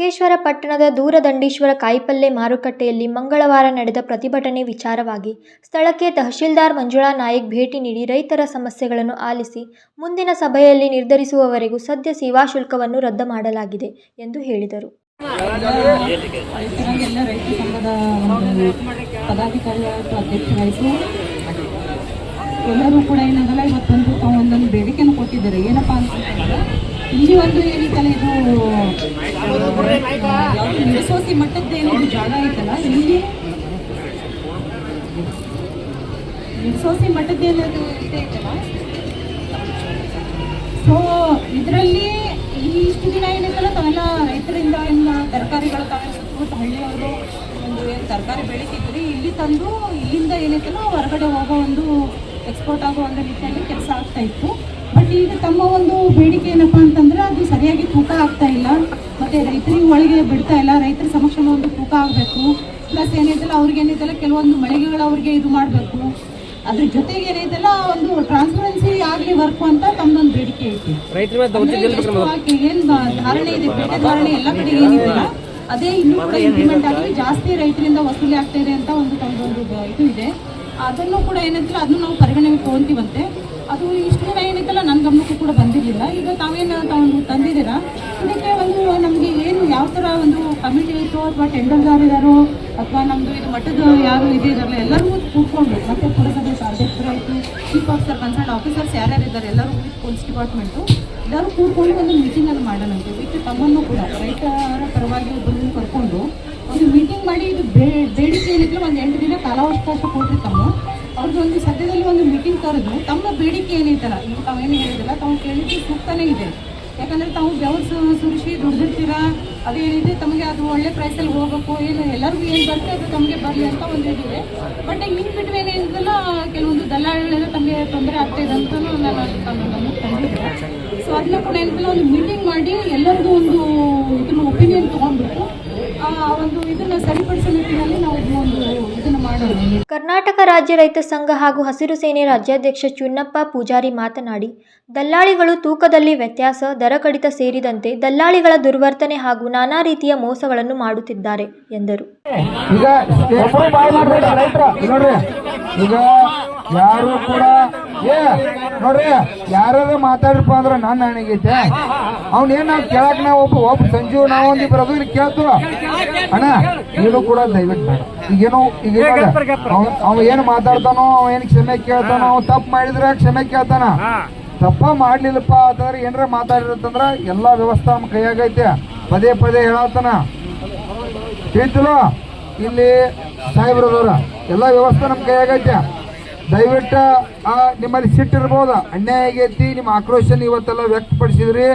ಸಂಗಮೇಶ್ವರ ಪಟ್ಟಣದ ದೂರದಂಡೀಶ್ವರ ಕಾಯಿಪಲ್ಯ ಮಾರುಕಟ್ಟೆಯಲ್ಲಿ ಮಂಗಳವಾರ ನಡೆದ ಪ್ರತಿಭಟನೆ ವಿಚಾರವಾಗಿ ಸ್ಥಳಕ್ಕೆ ತಹಶೀಲ್ದಾರ್ ಮಂಜುಳಾ ನಾಯಕ್ ಭೇಟಿ ನೀಡಿ ರೈತರ ಸಮಸ್ಯೆಗಳನ್ನು ಆಲಿಸಿ ಮುಂದಿನ ಸಭೆಯಲ್ಲಿ ನಿರ್ಧರಿಸುವವರೆಗೂ ಸದ್ಯ ಸೇವಾ ಶುಲ್ಕವನ್ನು ರದ್ದು ಮಾಡಲಾಗಿದೆ ಎಂದು ಹೇಳಿದರು. ಎಲ್ಲರೂ ಕೂಡ ಏನಂದ್ರೆ ಇವತ್ತೊಂದು ಒಂದೊಂದು ಬೇಡಿಕೆಯನ್ನು ಕೊಟ್ಟಿದ್ದಾರೆ. ಏನಪ್ಪಾ ಅಂತಂದ್ರೆ ಇಲ್ಲಿ ಒಂದು ಏನಿತ್ತಲ್ಲ ಇದು ನಿರ್ಸೋಸಿ ಮಟ್ಟದ್ದೇನು ಜಾಗ ಐತಲ್ಲ, ಇಲ್ಲಿ ನಿರ್ಸೋಸಿ ಮಟ್ಟದ್ದೇನದು ಐತಲ್ಲ, ಸೊ ಇದರಲ್ಲಿ ಇಷ್ಟು ದಿನ ಏನೈತಲ್ಲ ತಾವೆಲ್ಲ ರೈತರಿಂದ ಏನು ತರಕಾರಿಗಳು ತಾವೆಲ್ಲ ಸುತ್ತಮುತ್ತ ಹಳ್ಳಿಯವರು ಒಂದು ಏನು ತರಕಾರಿ ಬೆಳೀತಿದ್ರಿ ಇಲ್ಲಿ ತಂದು ಇಲ್ಲಿಂದ ಏನೈತಲ್ಲ ಹೊರಗಡೆ ಹೋಗೋ ಒಂದು ಎಕ್ಸ್ಪೋರ್ಟ್ ಆಗೋ ಒಂದು ರೀತಿಯಲ್ಲಿ ಕೆಲಸ ಆಗ್ತಾ ಇತ್ತು. ಬಟ್ ಈಗ ತಮ್ಮ ಒಂದು ಬೇಡಿಕೆ ಏನಪ್ಪಾ ಅಂತಂದ್ರೆ ಅದು ಸರಿಯಾಗಿ ತೂಕ ಆಗ್ತಾ ಇಲ್ಲ, ಮತ್ತೆ ರೈತರಿಗೆ ಒಳಗೆ ಬಿಡ್ತಾ ಇಲ್ಲ. ರೈತರ ಸಮಕ್ಷ ಒಂದು ತೂಕ ಆಗಬೇಕು, ಪ್ಲಸ್ ಏನೈತಲ್ಲ ಅವ್ರಿಗೆ ಏನೈತಲ್ಲ ಕೆಲವೊಂದು ಮಳಿಗೆಗಳು ಅವ್ರಿಗೆ ಇದು ಮಾಡಬೇಕು. ಅದ್ರ ಜೊತೆಗೆ ಏನೈತಲ್ಲ ಒಂದು ಟ್ರಾನ್ಸ್ಪರೆನ್ಸಿ ಆಗಲಿ ವರ್ಕ್ ಅಂತ ತಮ್ಮದೊಂದು ಬೇಡಿಕೆ ಐತಿ. ಏನು ಧಾರಣೆ ಇದೆ, ಪೇಟೆ ಧಾರಣೆ ಎಲ್ಲ ಕಡೆ ಏನಿದೆಯಲ್ಲ ಅದೇ ಇನ್ನೂ ಕೂಡ ಇಂಪ್ಲಿಮೆಂಟ್ ಆಗಲಿ, ಜಾಸ್ತಿ ರೈತರಿಂದ ವಸೂಲಿ ಆಗ್ತಾ ಇದೆ ಅಂತ ಒಂದು ತಮ್ಮದೊಂದು ಇದು ಇದೆ. ಅದನ್ನು ಕೂಡ ಏನೈತಿಲ್ಲ ಅದನ್ನು ನಾವು ಪರಿಗಣನೆಗೆ ತಗೊಂತೀವಂತೆ. ಅದು ಇಷ್ಟು ದಿನ ಏನೈತಲ್ಲ ನನ್ನ ಗಮನಕ್ಕೂ ಕೂಡ ಬಂದಿರಲಿಲ್ಲ. ಈಗ ತಾವು ತಂದಿದ್ದೀರಾ, ಇದಕ್ಕೆ ಒಂದು ನಮಗೆ ಏನು ಯಾವ ಥರ ಒಂದು ಕಮಿಟಿ ಇತ್ತು ಅಥವಾ ಟೆಂಡರ್ದಾರ್ ಇದ್ದಾರೋ ಅಥವಾ ನಮ್ಮದು ಇದು ಮಟ್ಟದ ಯಾರು ಇದಾರಲ್ಲ ಎಲ್ಲರಿಗೂ ಕೂತ್ಕೊಂಡು, ಮತ್ತೆ ಪುರಸಭೆ ಅಧ್ಯಕ್ಷರಾಯಿತು, ಚೀಫ್ ಆಫೀಸರ್ ಕನ್ಸರ್ನ್ ಆಫೀಸರ್ಸ್ ಯಾರ್ಯಾರು ಇದ್ದಾರೆ ಎಲ್ಲರೂ ಪೊಲೀಸ್ ಡಿಪಾರ್ಟ್ಮೆಂಟು ಎಲ್ಲರೂ ಕೂತ್ಕೊಂಡು ಒಂದು ಮೀಟಿಂಗನ್ನು ಮಾಡೋಣಂತೆ. ವಿತ್ ತಮ್ಮನ್ನು ಕೂಡ ರೈತರ ಪರವಾಗಿ ಒಬ್ಬರನ್ನು ಕರ್ಕೊಂಡು ಒಂದು ಮೀಟಿಂಗ್ ಮಾಡಿ ಇದು ಬೇಡಿಕೆ ಏನಿದ್ರು ಒಂದು 8 ದಿನ ಕಾಲಾವಕಾಶ ಕೊಟ್ಟರೆ ತಮ್ಮ ಅವ್ರಿಗೆ ಒಂದು ಸದ್ಯದಲ್ಲಿ ಒಂದು ಮೀಟಿಂಗ್ ಕರೆದು ತಮ್ಮ ಬೇಡಿಕೆ ಏನೈತಲ್ಲ ಈಗ ತಾವೇನು ಹೇಳಿದಿಲ್ಲ ತಾವು ಕೇಳಿದ್ದು ಸೂಕ್ತನೇ ಇದೆ. ಯಾಕಂದರೆ ತಾವು ಬೆವರು ಸುರಿಸಿ ದುಡ್ದಿರ್ತೀರಾ, ಅದೇನಿದೆ ತಮಗೆ ಅದು ಒಳ್ಳೆ ಪ್ರೈಸಲ್ಲಿ ಹೋಗಬೇಕು, ಏನು ಎಲ್ಲರಿಗೂ ಏನು ಬರುತ್ತೆ ಅದು ತಮಗೆ ಬರಲಿ ಅಂತ ಒಂದು ಇದಿದೆ. ಬಟ್ ಇನ್ ಬಿಟ್ವೀನ್ ಏನಿದೆಲ್ಲ ಕೆಲವೊಂದು ದಲ್ಲಾಳಿಗಳೆಲ್ಲ ತಮಗೆ ತೊಂದರೆ ಆಗ್ತಾಯಿದೆ ಅಂತಲೂ ನಾನು ಕಂಡಿದ್ದೆ. ಸೊ ಅದನ್ನ ಕೂಡ ಏನಿಲ್ಲ ಒಂದು ಮೀಟಿಂಗ್ ಮಾಡಿ ಎಲ್ಲರಿಗೂ ಒಂದು ಇದನ್ನು ಒಪಿನಿಯನ್ ತೊಗೊಂಡ್ಬಿಟ್ಟು ಒಂದು ಇದನ್ನ ಸರಿಪಡಿಸೋ ನಿಟ್ಟಿನಲ್ಲಿ ನಾವು ಒಂದು ಇದನ್ನ ಮಾಡೋಣ. ಕರ್ನಾಟಕ ರಾಜ್ಯ ರೈತ ಸಂಘ ಹಾಗೂ ಹಸಿರು ಸೇನೆ ರಾಜ್ಯಾಧ್ಯಕ್ಷ ಚುನ್ನಪ್ಪ ಪೂಜಾರಿ ಮಾತನಾಡಿ, ದಲ್ಲಾಳಿಗಳು ತೂಕದಲ್ಲಿ ವ್ಯತ್ಯಾಸ, ದರ ಕಡಿತ ಸೇರಿದಂತೆ ದಲ್ಲಾಳಿಗಳ ದುರ್ವರ್ತನೆ ಹಾಗೂ ನಾನಾ ರೀತಿಯ ಮೋಸಗಳನ್ನು ಮಾಡುತ್ತಿದ್ದಾರೆ ಎಂದರು. ಈಗ ಯಾರು ಕೂಡ ನೋಡ್ರಿ ಯಾರು ಮಾತಾಡ್ರಪ್ಪ ಅಂದ್ರೆ ನನ್ನ ಹಣೆಗೈತೆ ಅವ್ನೇನ್ ಕೇಳಕ್ ನಾವು ಒಬ್ಬ ಸಂಜೀವ್ ನಾವೊಂದು ಬರೋದು ಇಲ್ಲಿ ಕೇಳ್ತು ಅಣ್ಣ ಏನು ಕೂಡ ದಯವಿಟ್ಟು ಬೇಡ. ಈಗೇನು ಈಗ ಅವ ಏನು ಮಾತಾಡ್ತಾನೋ, ಅವ ಏನು ಕ್ಷಮೆ ಕೇಳ್ತಾನೋ, ಅವ್ ತಪ್ಪು ಮಾಡಿದ್ರೆ ಕ್ಷಮೆ ಕೇಳ್ತಾನ. ತಪ್ಪ ಮಾಡ್ಲಿಲ್ಲಪ್ಪ ಅಂತಂದ್ರೆ ಏನಾರ ಮಾತಾಡಿರತ್ತಂದ್ರ ಎಲ್ಲಾ ವ್ಯವಸ್ಥೆ ನಮ್ಮ ಕೈಯಾಗೈತೆ. ಪದೇ ಪದೇ ಹೇಳತ್ತಾನ ತಿಳಿತಲೋ, ಇಲ್ಲಿ ಸಾಹೇಬ್ರದವ್ರ ಎಲ್ಲಾ ವ್ಯವಸ್ಥೆ ನಮ್ಮ ಕೈಯಾಗೈತೆ. ದಯವಿಟ್ಟು ನಿಮ್ಮಲ್ಲಿ ಸಿಟ್ಟಿರ್ಬೋದು, ಅನ್ಯಾಯ ಆಗೈತಿ, ನಿಮ್ಮ ಆಕ್ರೋಶನ ಇವತ್ತೆಲ್ಲ ವ್ಯಕ್ತಪಡಿಸಿದ್ರಿ.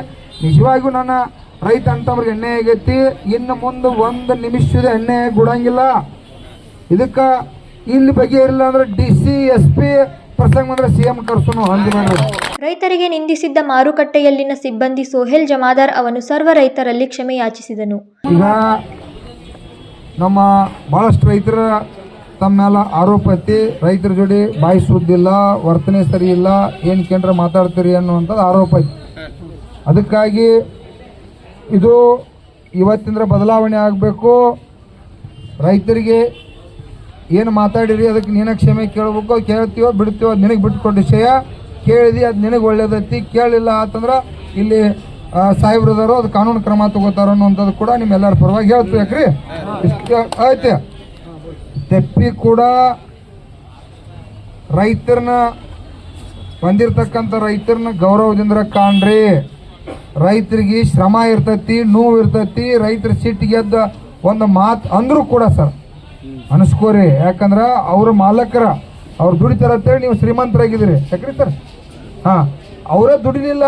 ನಿಜವಾಗಿಯೂ ನನ್ನ ರೈತ ಅಂತವ್ರಿಗೆ ಅನ್ಯಾಯ ಆಗೈತಿ. ಇನ್ನು ಮುಂದೆ 1 ನಿಮಿಷದ ಅನ್ಯಾಯ ಕೊಡಂಗಿಲ್ಲ. ಇದಕ್ಕೆ ಇಲ್ಲಿ ಬಗೆಹರಿಲ್ಲ ಅಂದ್ರೆ DC SP ಪ್ರಸಂಗ ಬಂದ್ರೆ CM ಕರ್ಸೋನು ಹಂಗೆ. ರೈತರಿಗೆ ನಿಂದಿಸಿದ್ದ ಮಾರುಕಟ್ಟೆಯಲ್ಲಿನ ಸಿಬ್ಬಂದಿ ಸೋಹೆಲ್ ಜಮಾದಾರ್ ಅವನು ಸರ್ವ ರೈತರಲ್ಲಿ ಕ್ಷಮೆ ಯಾಚಿಸಿದನು. ಈಗ ನಮ್ಮ ಬಹಳಷ್ಟು ರೈತರ ತಮ್ಮೆಲ್ಲ ಆರೋಪ ಐತಿ, ರೈತರ ಜೋಡಿ ಬಾಯಿ ಸುದ್ದಿಲ್ಲ, ವರ್ತನೆ ಸರಿ ಇಲ್ಲ, ಏನು ಕೇಂದ್ರ ಮಾತಾಡ್ತೀರಿ ಅನ್ನುವಂಥದ್ದು ಆರೋಪ ಐತಿ. ಅದಕ್ಕಾಗಿ ಇದು ಇವತ್ತಿನ ಬದಲಾವಣೆ ಆಗಬೇಕು. ರೈತರಿಗೆ ಏನು ಮಾತಾಡಿರಿ ಅದಕ್ಕೆ ನೀನ ಕ್ಷಮೆ ಕೇಳಬೇಕು. ಕೇಳ್ತೀವೋ ಬಿಡ್ತೀವೋ ಅದು ನಿನಗೆ ಬಿಟ್ಕೊಟ್ಟು ವಿಷಯ. ಕೇಳಿದಿ ಅದು ನಿನಗೆ ಒಳ್ಳೇದೈತಿ, ಕೇಳಿಲ್ಲ ಅಂತಂದ್ರೆ ಇಲ್ಲಿ ಸಾಹೇಬ್ರದವರು ಅದು ಕಾನೂನು ಕ್ರಮ ತಗೋತಾರ ಅನ್ನುವಂಥದ್ದು ಕೂಡ ನಿಮ್ಮೆಲ್ಲರ ಪರವಾಗಿ ಹೇಳ್ತೀವಿ. ಯಾಕ್ರಿ ಐತೆ ತೆಪ್ಪಿ ಕೂಡ ರೈತರನ್ನ ಬಂದಿರ್ತಕ್ಕಂಥ ರೈತರನ್ನ ಗೌರವದಿಂದ ಕಾಣ್ರಿ. ರೈತರಿಗೆ ಶ್ರಮ ಇರ್ತೈತಿ, ನೋವು ಇರ್ತೈತಿ. ರೈತರ ಸಿಟ್ಟಿಗೆ ಎದ್ದ ಒಂದು ಮಾತು ಅಂದ್ರೂ ಕೂಡ ಸರ್ ಅನಿಸ್ಕೋರಿ. ಯಾಕಂದ್ರೆ ಅವ್ರ ಮಾಲಕರ ಅವ್ರು ದುಡಿತಾರಂತೇಳಿ ನೀವು ಶ್ರೀಮಂತರಾಗಿದ್ದೀರಿ. ಯಾಕ್ರಿ ಸರ್ ಅವರೇ ದುಡಿಲಿಲ್ಲ,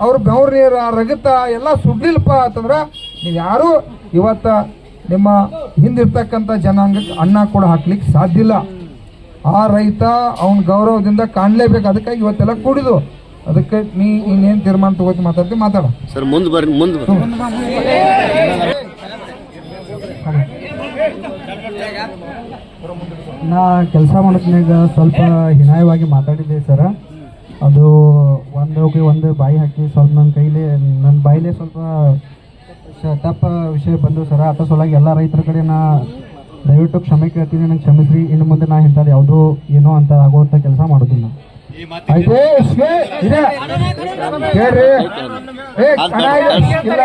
ಅವ್ರ ಬೆವ್ರ ನೀರು ರಗತ ಎಲ್ಲ ಸುಡ್ಲಿಲ್ಲಪ್ಪ ಅಂತಂದ್ರೆ ನೀವು ಯಾರು ಇವತ್ತ ನಿಮ್ಮ ಹಿಂದಿರ್ತಕ್ಕಂಥ ಜನಾಂಗಕ್ಕೆ ಅನ್ನ ಕೂಡ ಹಾಕ್ಲಿಕ್ಕೆ ಸಾಧ್ಯ ಇಲ್ಲ. ಆ ರೈತ ಅವನ ಗೌರವದಿಂದ ಕಾಣಲೇಬೇಕು. ಅದಕ್ಕಾಗಿ ಇವತ್ತೆಲ್ಲ ಕೂಡಿದು. ಅದಕ್ಕೆ ನೀ ಇನ್ನೇನು ತೀರ್ಮಾನ ತಗೋತಿ ಮಾತಾಡ್ತೀವಿ ಮಾತಾಡ ಸರ್. ಮುಂದೆ ನಾ ಕೆಲಸ ಮಾಡೋದ್ನಾಗ ಸ್ವಲ್ಪ ಹಿನಾಯವಾಗಿ ಮಾತಾಡಿದ್ದೆ ಸರ್. ಅದು ಒಂದು ಬಾಯಿ ಹಾಕಿ ಸ್ವಲ್ಪ ನನ್ನ ಬಾಯಿಲೇ ಸ್ವಲ್ಪ ತಪ್ಪ ವಿಷಯ ಬಂದು ಸರ ಅದ್ರ ಸಲುವಾಗಿ ಎಲ್ಲ ರೈತರ ಕಡೆ ನಾ ದಯವಿಟ್ಟು ಕ್ಷಮೆ ಕೇಳ್ತೀನಿ, ನಂಗೆ ಕ್ಷಮಿಸ್ರಿ. ಇನ್ನು ಮುಂದೆ ನಾ ಇಂಥದ್ದು ಯಾವುದೋ ಏನೋ ಅಂತ ಆಗುವಂಥ ಕೆಲಸ ಮಾಡೋದಿಲ್ಲ. ಆಯ್ತು ಇದೆ ಹೇಳ್ರಿ. ಇಲ್ಲ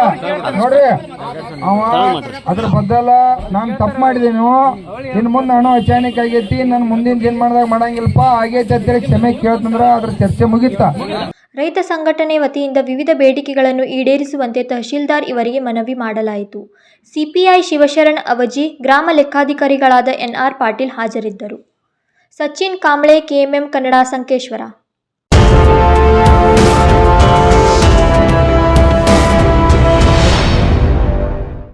ನೋಡ್ರಿ, ಅವ ಅದ್ರ ಬದಲ ನಾನು ತಪ್ಪು ಮಾಡಿದೀನಿ, ಇನ್ನು ಮುಂದೆ ಹಣ ಅಚಾನಕ್ ಆಗೈತಿ, ನಾನು ಮುಂದಿನ ಏನ್ ಮಾಡ್ದಾಗ ಮಾಡಂಗಿಲ್ಲಪ್ಪ ಆಗೈತೆ ಅಂತೇಳಿ ಕ್ಷಮೆ ಕೇಳ್ತಂದ್ರ ಅದ್ರ ಚರ್ಚೆ ಮುಗಿತ. ರೈತ ಸಂಘಟನೆ ವತಿಯಿಂದ ವಿವಿಧ ಬೇಡಿಕೆಗಳನ್ನು ಈಡೇರಿಸುವಂತೆ ತಹಶೀಲ್ದಾರ್ ಇವರಿಗೆ ಮನವಿ ಮಾಡಲಾಯಿತು. ಸಿಪಿಐ ಶಿವಶರಣ್ ಅವಜಿ, ಗ್ರಾಮ ಲೆಕ್ಕಾಧಿಕಾರಿಗಳಾದ NR ಪಾಟೀಲ್ ಹಾಜರಿದ್ದರು. ಸಚಿನ್ ಕಾಂಬ್ಳೆ, KMM ಕನ್ನಡ, ಸಂಕೇಶ್ವರ.